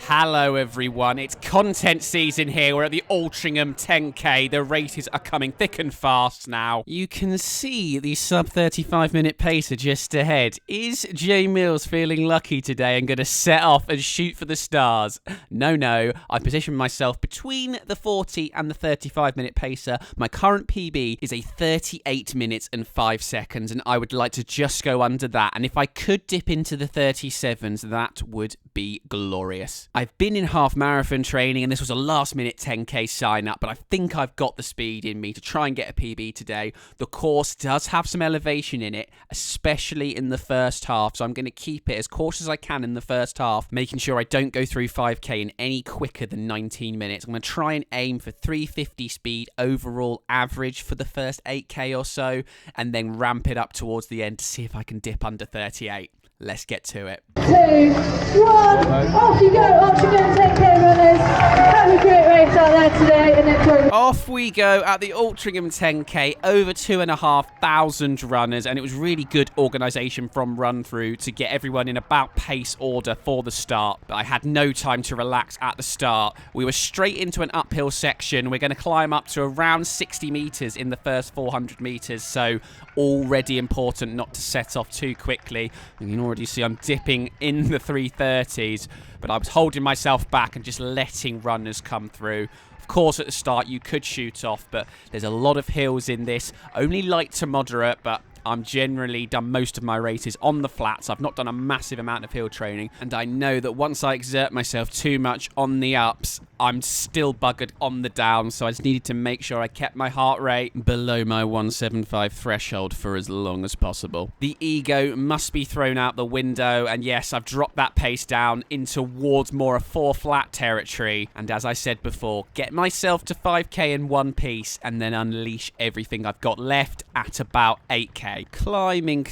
Hello everyone, it's content season here. We're at the Altrincham 10K. The races are coming thick and fast now. You can see the sub 35 minute pacer just ahead. Is Jay Mills feeling lucky today and going to set off and shoot for the stars? No, I positioned myself between the 40 and the 35 minute pacer. My current PB is a 38 minutes and 5 seconds and I would like to just go under that. And if I could dip into the 37s, that would be glorious. I've been in half marathon training and this was a last minute 10k sign up, but I think I've got the speed in me to try and get a PB today. The course does have some elevation in it, especially in the first half, so I'm going to keep it as cautious as I can in the first half, making sure I don't go through 5k in any quicker than 19 minutes. I'm going to try and aim for 350 speed overall average for the first 8k or so, and then ramp it up towards the end to see if I can dip under 38. Let's get to it. 2, 1, off you go, Altrincham 10K runners. Have a great race out there today and enjoy. Off we go at the Altrincham 10K, over 2,500 runners, and it was really good organisation from Run Through to get everyone in about pace order for the start. But I had no time to relax at the start. We were straight into an uphill section. We're going to climb up to around 60 metres in the first 400 metres, so already important not to set off too quickly. You can already see I'm dipping in the 330s, but I was holding myself back and just letting runners come through. Of course, at the start, you could shoot off, but there's a lot of hills in this. Only light to moderate, but I'm generally done most of my races on the flats. I've not done a massive amount of hill training, and I know that once I exert myself too much on the ups, I'm still buggered on the downs, so I just needed to make sure I kept my heart rate below my 175 threshold for as long as possible. The ego must be thrown out the window, and yes, I've dropped that pace down in towards more a 4 flat territory, and as I said before, get myself to 5k in one piece, and then unleash everything I've got left at about 8k. Climbing,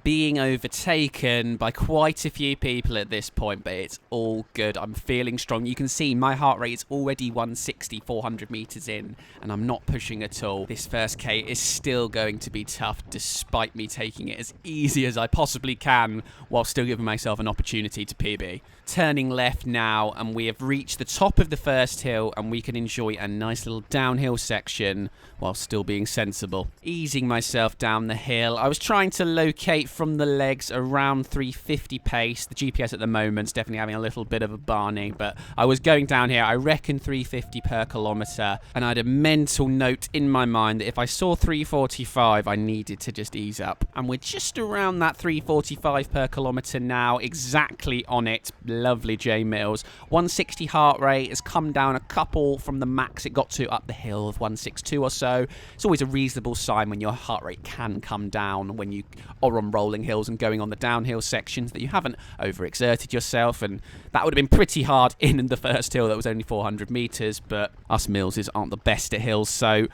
being overtaken by quite a few people at this point, but it's all good. I'm feeling strong. You can see my heart rate is already 160, 400 meters in, and I'm not pushing at all. This first K is still going to be tough, despite me taking it as easy as I possibly can, while still giving myself an opportunity to PB. Turning left now, and we have reached the top of the first hill, and we can enjoy a nice little downhill section while still being sensible. Easing myself down the hill. I was trying to locate from the legs around 350 pace. The GPS at the moment is definitely having a little bit of a barney, but I was going down here, I reckon 350 per kilometre, and I had a mental note in my mind that if I saw 345, I needed to just ease up. And we're just around that 345 per kilometre now, exactly on it. Lovely J Mills. 160 heart rate has come down a couple from the max it got to up the hill of 162 or so. It's always a reasonable sign when your heart rate can come down when you are on rolling hills and going on the downhill sections, that you haven't overexerted yourself, and that would have been pretty hard in the first hill that was only 400 metres, but us Millses aren't the best at hills, so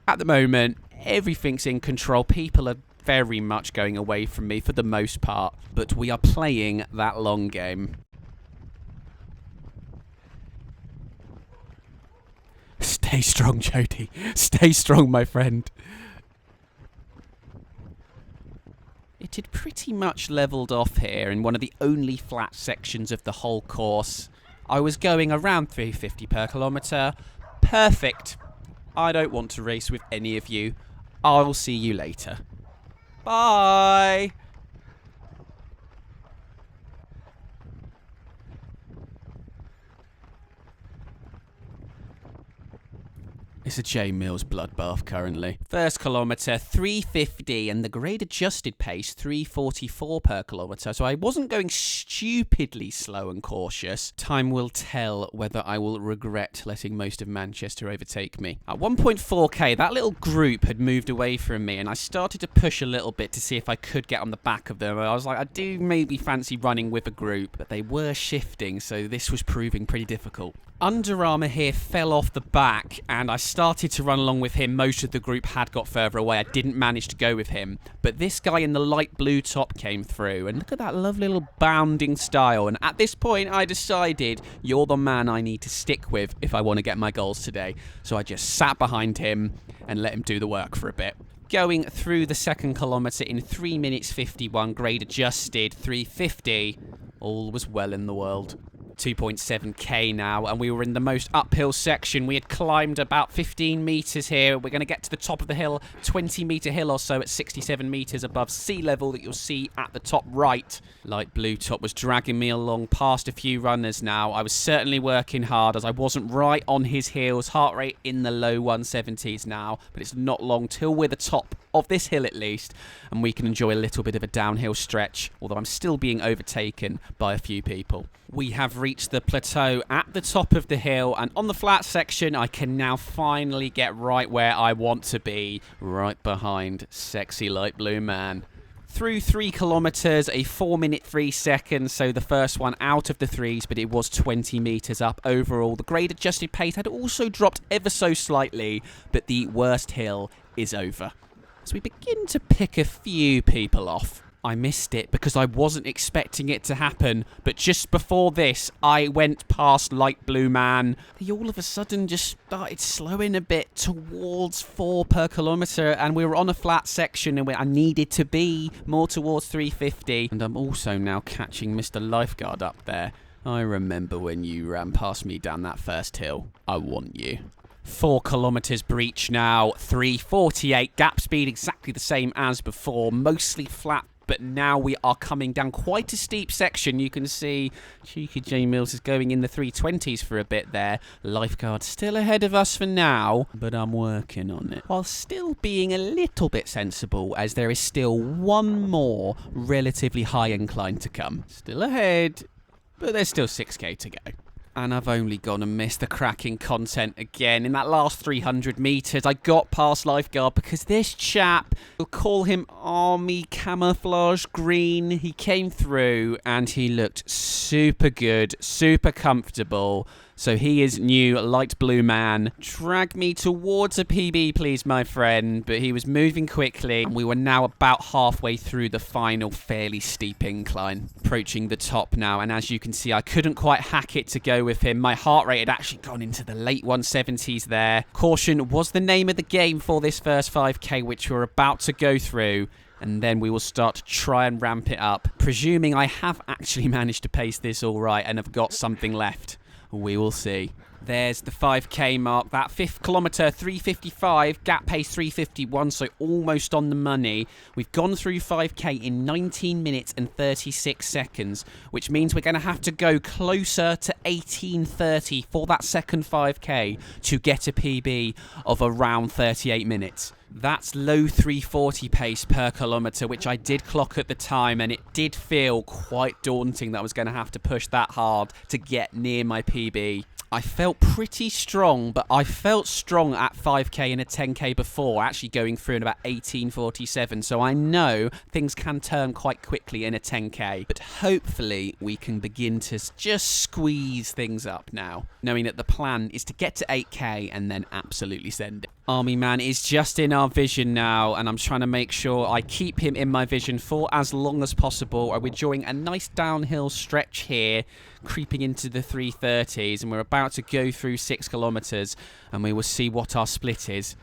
at the moment everything's in control. People are very much going away from me for the most part, but we are playing that long game. Stay strong, Jody. Stay strong, my friend. It had pretty much levelled off here in one of the only flat sections of the whole course. I was going around 350 per kilometre. Perfect. I don't want to race with any of you. I'll see you later. Bye. It's a J Mills bloodbath currently. First kilometre, 350, and the grade adjusted pace, 344 per kilometre. So I wasn't going stupidly slow and cautious. Time will tell whether I will regret letting most of Manchester overtake me. At 1.4k, that little group had moved away from me, and I started to push a little bit to see if I could get on the back of them. I was like, I do maybe fancy running with a group, but they were shifting, so this was proving pretty difficult. Under Armour here fell off the back, and I started to run along with him. Most of the group had got further away. I didn't manage to go with him, but this guy in the light blue top came through, and look at that lovely little bounding style. And at this point I decided, you're the man I need to stick with if I want to get my goals today. So I just sat behind him and let him do the work for a bit. Going through the second kilometre in 3 minutes 51, grade adjusted 350, all was well in the world. 2.7K now, and we were in the most uphill section. We had climbed about 15 meters here. We're going to get to the top of the hill, 20-meter hill or so at 67 meters above sea level that you'll see at the top right. Light blue top was dragging me along past a few runners now. I was certainly working hard as I wasn't right on his heels. Heart rate in the low 170s now, but it's not long till we're the top of this hill at least, and we can enjoy a little bit of a downhill stretch, although I'm still being overtaken by a few people. We have reached the plateau at the top of the hill, and on the flat section I can now finally get right where I want to be, right behind sexy light blue man. Through 3 kilometers, a 4 minute 3 seconds, so the first one out of the threes, but it was 20 meters up overall. The grade adjusted pace had also dropped ever so slightly, but the worst hill is over. As we begin to pick a few people off. I missed it because I wasn't expecting it to happen, but just before this, I went past light blue man. He all of a sudden just started slowing a bit towards 4 per kilometer, and we were on a flat section, and I needed to be more towards 350. And I'm also now catching Mr. Lifeguard up there. I remember when you ran past me down that first hill. I want you. 4 kilometers breach now, 3:48, gap speed exactly the same as before, mostly flat, but now we are coming down quite a steep section. You can see Cheeky J Mills is going in the 320s for a bit there. Lifeguard still ahead of us for now, but I'm working on it. While still being a little bit sensible, as there is still one more relatively high incline to come. Still ahead, but there's still 6K to go. And I've only gone and missed the cracking content again. In that last 300 meters, I got past Lifeguard because this chap, we'll call him Army Camouflage Green, he came through and he looked super good, super comfortable. So he is new light blue man. Drag me towards a PB, please, my friend. But he was moving quickly. We were now about halfway through the final fairly steep incline. Approaching the top now. And as you can see, I couldn't quite hack it to go with him. My heart rate had actually gone into the late 170s there. Caution was the name of the game for this first 5K, which we're about to go through. And then we will start to try and ramp it up. Presuming I have actually managed to pace this all right and have got something left. We will see. There's the 5K mark. That 5th kilometre, 3:55. Gap pace 3:51, so almost on the money. We've gone through 5K in 19 minutes and 36 seconds, which means we're going to have to go closer to 18:30 for that second 5K to get a PB of around 38 minutes. That's low 340 pace per kilometre, which I did clock at the time, and it did feel quite daunting that I was going to have to push that hard to get near my PB. I felt pretty strong, but I felt strong at 5K and a 10K before, actually going through in about 18:47, so I know things can turn quite quickly in a 10K, but hopefully we can begin to just squeeze things up now, knowing that the plan is to get to 8K and then absolutely send it. Army Man is just in our vision now, and I'm trying to make sure I keep him in my vision for as long as possible. We're enjoying a nice downhill stretch here, creeping into the 330s, and we're about to go through 6 kilometers, and we will see what our split is.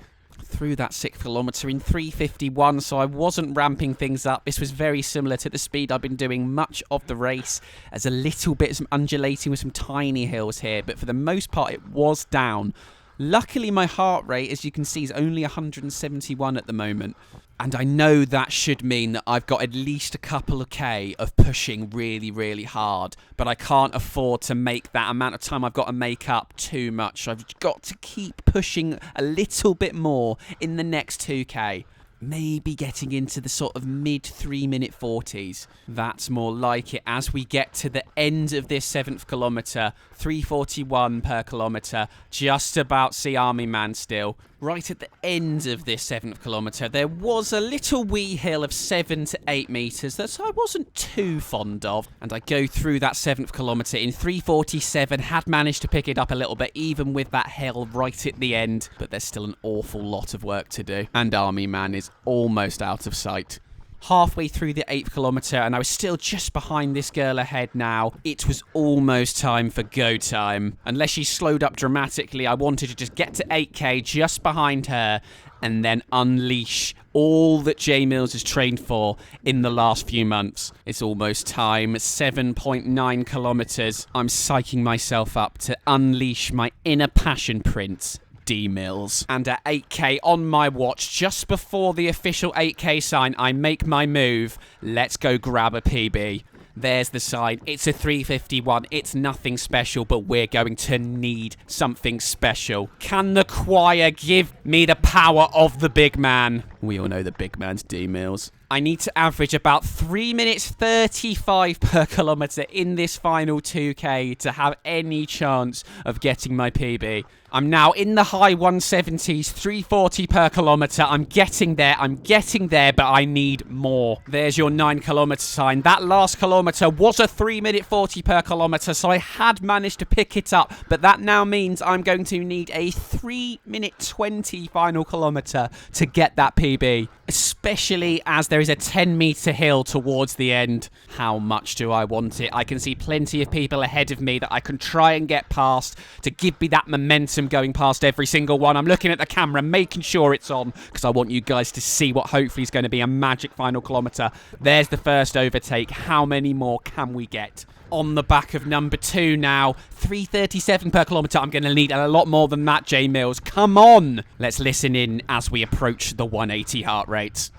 Through that 6th kilometre in 3:51, so I wasn't ramping things up. This was very similar to the speed I've been doing much of the race, as a little bit some undulating with some tiny hills here, but for the most part it was down. Luckily, my heart rate, as you can see, is only 171 at the moment. And I know that should mean that I've got at least a couple of K of pushing really, really hard. But I can't afford to make that amount of time I've got to make up too much. I've got to keep pushing a little bit more in the next 2K. Maybe getting into the sort of mid 3-minute 40s. That's more like it as we get to the end of this 7th kilometre. 3:41 per kilometre. Just about see Army Man still. Right at the end of this 7th kilometre, there was a little wee hill of 7 to 8 metres that I wasn't too fond of. And I go through that 7th kilometre in 3:47, had managed to pick it up a little bit, even with that hill right at the end. But there's still an awful lot of work to do. And Army Man is almost out of sight. Halfway through the 8th kilometre, and I was still just behind this girl ahead now. It was almost time for go time. Unless she slowed up dramatically, I wanted to just get to 8K just behind her and then unleash all that Jay Mills has trained for in the last few months. It's almost time. 7.9 kilometers. I'm psyching myself up to unleash my inner passion prince, D Mills. And at 8K on my watch, just before the official 8K sign, I make my move. Let's go grab a PB. There's the sign. It's a 3:51. It's nothing special, but we're going to need something special. Can the choir give me the power of the big man? We all know the big man's D Mills. I need to average about 3 minutes 35 per kilometre in this final 2K to have any chance of getting my PB. I'm now in the high 170s, 340 per kilometre. I'm getting there, but I need more. There's your 9 kilometre sign. That last kilometre was a 3 minute 40 per kilometre, so I had managed to pick it up, but that now means I'm going to need a 3 minute 20 final kilometre to get that PB, especially as there is a 10 metre hill towards the end. How much do I want it? I can see plenty of people ahead of me that I can try and get past to give me that momentum going past every single one. I'm looking at the camera, making sure it's on, because I want you guys to see what hopefully is going to be a magic final kilometre. There's the first overtake. How many more can we get? On the back of number 2 now, 3:37 per kilometre. I'm going to need a lot more than that, Jay Mills. Come on! Let's listen in as we approach the 180 heart rate.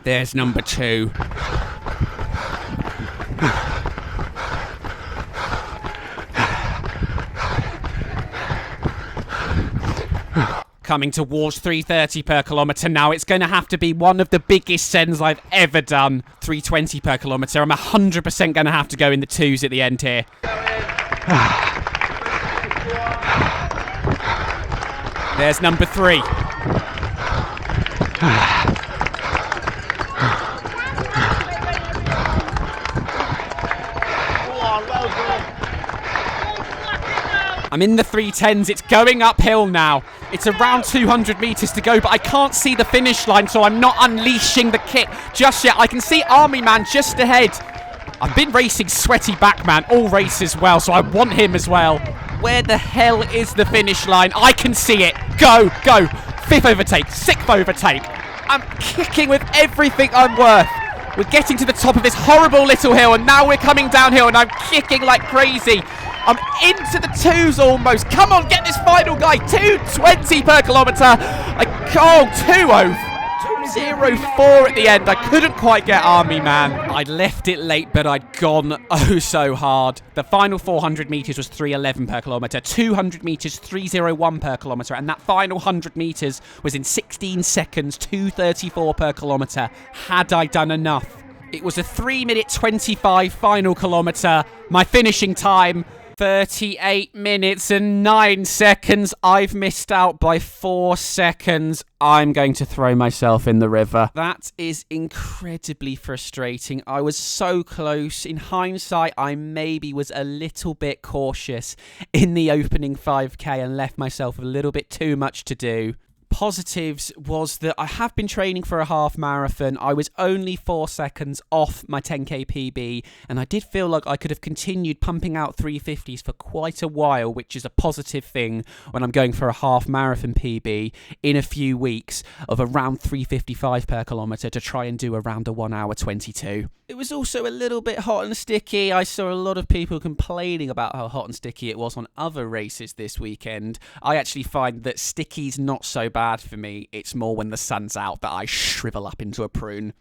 There's number 2. Coming towards 3:30 per kilometre now. It's going to have to be one of the biggest sends I've ever done. 3:20 per kilometre. I'm 100% going to have to go in the 2s at the end here. There's number 3. I'm in the 3:10s. It's going uphill now. It's around 200 metres to go, but I can't see the finish line, so I'm not unleashing the kit just yet. I can see Army Man just ahead. I've been racing Sweaty Backman all race as well, so I want him as well. Where the hell is the finish line? I can see it. Go, go. 5th overtake, 6th overtake. I'm kicking with everything I'm worth. We're getting to the top of this horrible little hill, and now we're coming downhill, and I'm kicking like crazy. I'm into the 2s almost. Come on, get this final guy. 2:20 per kilometre. 2:04 at the end. I couldn't quite get Army Man. I'd left it late, but I'd gone oh so hard. The final 400 metres was 3:11 per kilometre. 200 metres, 3:01 per kilometre. And that final 100 metres was in 16 seconds, 2:34 per kilometre. Had I done enough? It was a 3 minute 25 final kilometre. My finishing time, 38 minutes and 9 seconds. I've missed out by 4 seconds. I'm going to throw myself in the river. That is incredibly frustrating. I was so close. In hindsight, I maybe was a little bit cautious in the opening 5K and left myself a little bit too much to do. Positives was that I have been training for a half marathon. I was only 4 seconds off my 10K PB, and I did feel like I could have continued pumping out 350s for quite a while, which is a positive thing when I'm going for a half marathon PB in a few weeks of around 3:55 per kilometre to try and do around a 1 hour 22. It was also a little bit hot and sticky. I saw a lot of people complaining about how hot and sticky it was on other races this weekend. I actually find that sticky's not so bad for me. It's more when the sun's out that I shrivel up into a prune.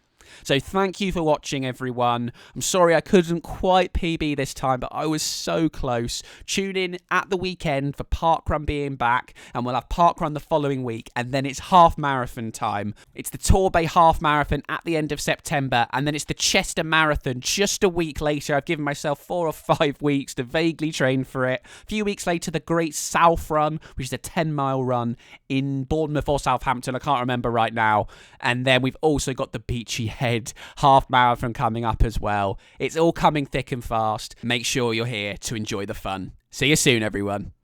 So thank you for watching, everyone. I'm sorry I couldn't quite PB this time, but I was so close. Tune in at the weekend for Parkrun being back, and we'll have Parkrun the following week, and then it's half marathon time. It's the Torbay half marathon at the end of September, and then it's the Chester Marathon just a week later. I've given myself 4 or 5 weeks to vaguely train for it. A few weeks later, the Great South Run, which is a 10-mile run in Bournemouth or Southampton. I can't remember right now. And then we've also got the Beachy Head half marathon coming up as well. It's all coming thick and fast. Make sure you're here to enjoy the fun. See you soon, everyone.